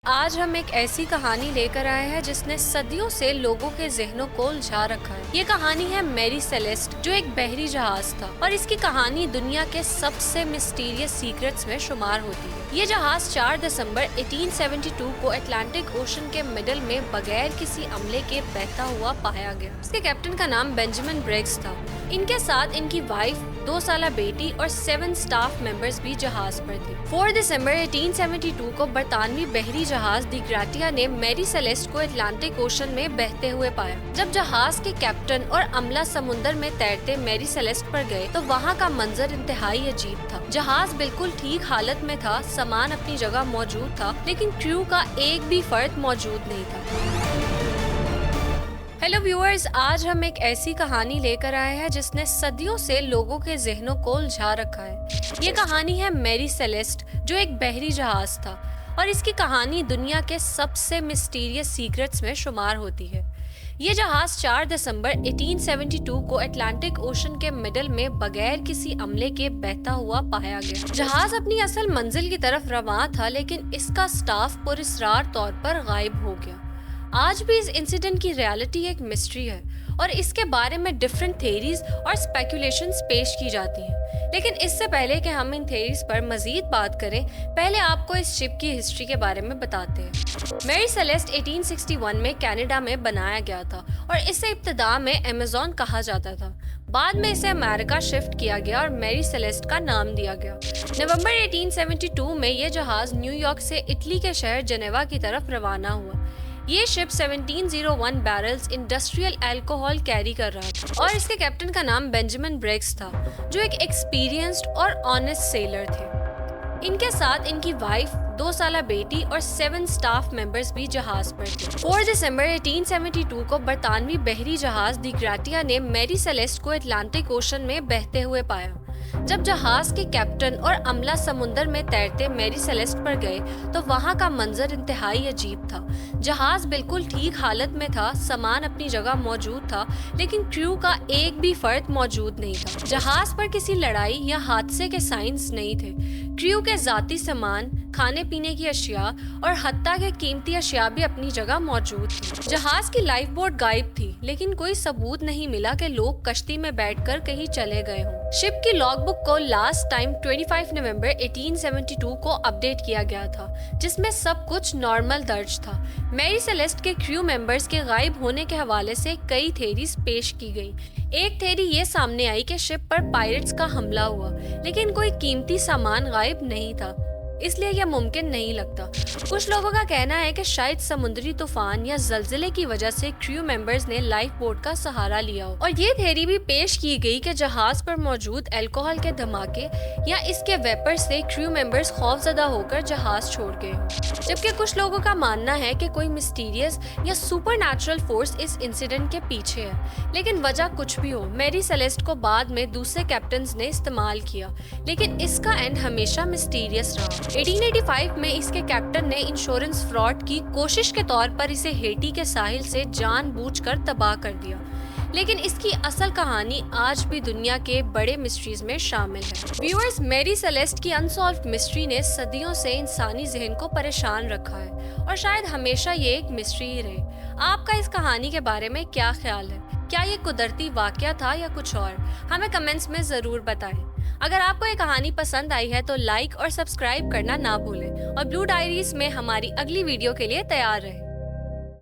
آج ہم ایک ایسی کہانی لے کر آئے ہیں جس نے صدیوں سے لوگوں کے ذہنوں کو الجھا رکھا ہے۔ یہ کہانی ہے میری سیلیسٹ، جو ایک بحری جہاز تھا اور اس کی کہانی دنیا کے سب سے مسٹیریس سیکرٹس میں شمار ہوتی ہے۔ یہ جہاز 4 دسمبر 1872 کو اٹلانٹک اوشن کے مڈل میں بغیر کسی عملے کے بہتا ہوا پایا گیا۔ اس کے کیپٹن کا نام بینجامن بریگز تھا۔ ان کے ساتھ ان کی وائف، 2 سالہ بیٹی اور 7 سٹاف ممبرز بھی جہاز پر تھے۔ 4 دسمبر 1872 کو برطانوی بحری جہاز دی گراٹیا نے میری سیلیسٹ کو اٹلانٹک اوشن میں بہتے ہوئے پایا۔ جب جہاز کے کیپٹن اور عملہ سمندر میں تیرتے میری سیلیسٹ پر گئے تو وہاں کا منظر انتہائی عجیب تھا۔ جہاز بالکل ٹھیک حالت میں تھا، سامان اپنی جگہ موجود تھا، لیکن کریو کا ایک بھی فرد موجود نہیں تھا۔ ہیلو ویورز، آج ہم ایک ایسی کہانی لے کر آئے ہیں جس نے صدیوں سے لوگوں کے ذہنوں کو الجھا رکھا ہے۔ یہ کہانی ہے میری سیلیسٹ، جو ایک بحری جہاز تھا اور اس کی کہانی دنیا کے سب سے مسٹیریس سیکرٹس میں شمار ہوتی ہے۔ یہ جہاز 4 دسمبر 1872 کو اٹلانٹک اوشن کے مڈل میں بغیر کسی عملے کے بہتا ہوا پایا گیا۔ جہاز اپنی اصل منزل کی طرف رواں تھا، لیکن اس کا سٹاف پراسرار طور پر غائب ہو گیا۔ آج بھی اس انسیڈنٹ کی ریالٹی ایک مسٹری ہے اور اس کے بارے میں ڈیفرنٹ تھیریز اور اسپیکولیشنز پیش کی جاتی ہیں۔ لیکن اس سے پہلے کہ ہم ان تھیریز پر مزید بات کریں، پہلے آپ کو اس شپ کی ہسٹری کے بارے میں بتاتے ہیں۔ میری سیلیسٹ 1861 میں کینیڈا میں بنایا گیا تھا اور اسے ابتدا میں ایمیزون کہا جاتا تھا۔ بعد میں اسے امریکہ شفٹ کیا گیا اور میری سیلیسٹ کا نام دیا گیا۔ نومبر 1872 میں یہ جہاز نیو یارک سے اٹلی کے شہر جنیوا کی طرف روانہ ہوا۔ یہ شپ 1701 بیرلز انڈسٹریل الکوہول کیری کر رہا تھا اور اس کے کیپٹن کا نام بینجامن بریگز تھا، جو ایک ایکسپیرینسڈ اور آنیسٹ سیلر تھے۔ ان کے ساتھ ان کی وائف، 2 سالہ بیٹی اور 7 سٹاف ممبرز بھی جہاز پر تھے۔ 4 دسمبر 1872 کو برطانوی بحری جہاز دی گراٹیا نے میری سیلیسٹ کو اٹلانٹک اوشن میں بہتے ہوئے پایا۔ جب جہاز کے کیپٹن اور عملہ سمندر میں تیرتے میری سیلیسٹ پر گئے تو وہاں کا منظر انتہائی عجیب تھا۔ جہاز بالکل ٹھیک حالت میں تھا، سامان اپنی جگہ موجود تھا، لیکن کریو کا ایک بھی فرد موجود نہیں تھا۔ جہاز پر کسی لڑائی یا حادثے کے سائنز نہیں تھے۔ کریو کے ذاتی سامان، کھانے پینے کی اشیاء اور حتیٰ کہ قیمتی اشیاء بھی اپنی جگہ موجود تھی۔ جہاز کی لائف بوٹ غائب تھی، لیکن کوئی ثبوت نہیں ملا کہ لوگ کشتی میں بیٹھ کر کہیں چلے گئے ہوں۔ شپ کی لاگ بک کو لاسٹ ٹائم 25 نومبر 1872 کو اپڈیٹ کیا گیا تھا، جس میں سب کچھ نارمل درج تھا۔ میری سیلیسٹ کے کریو ممبرز کے غائب ہونے کے حوالے سے کئی تھیریز پیش کی گئی۔ ایک تھیری یہ سامنے آئی کہ شپ پر پائرٹس کا حملہ ہوا، لیکن کوئی قیمتی سامان غائب نہیں تھا، اس لیے یہ ممکن نہیں لگتا۔ کچھ لوگوں کا کہنا ہے کہ شاید سمندری طوفان یا زلزلے کی وجہ سے کریو ممبرز نے لائف بوٹ کا سہارا لیا ہو۔ اور یہ تھیری بھی پیش کی گئی کہ جہاز پر موجود الکوہول کے دھماکے یا اس کے ویپر سے کریو ممبرز خوف زدہ ہو کر جہاز چھوڑ گئے ہوں۔ جبکہ کچھ لوگوں کا ماننا ہے کہ کوئی مسٹیریس یا سپر نیچرل فورس اس انسیڈنٹ کے پیچھے ہے۔ لیکن وجہ کچھ بھی ہو، میری سیلیسٹ کو بعد میں دوسرے کیپٹنز نے استعمال کیا، لیکن اس کا اینڈ ہمیشہ مسٹیریس رہا۔ 1885 میں اس کے کیپٹن نے انشورنس فراڈ کی کوشش کے طور پر اسے ہیٹی کے ساحل سے جان بوجھ کر تباہ کر دیا، لیکن اس کی اصل کہانی آج بھی دنیا کے بڑے مسٹریز میں شامل ہے۔ ویورز، میری سیلیسٹ کی انسالوڈ مسٹری نے صدیوں سے انسانی ذہن کو پریشان رکھا ہے اور شاید ہمیشہ یہ ایک مسٹری ہی رہے۔ آپ کا اس کہانی کے بارے میں کیا خیال ہے؟ کیا یہ قدرتی واقعہ تھا یا کچھ اور؟ ہمیں کمنٹس میں ضرور بتائیں۔ اگر آپ کو یہ کہانی پسند آئی ہے تو لائک اور سبسکرائب کرنا نہ بھولیں اور بلو ڈائریز میں ہماری اگلی ویڈیو کے لیے تیار رہیں۔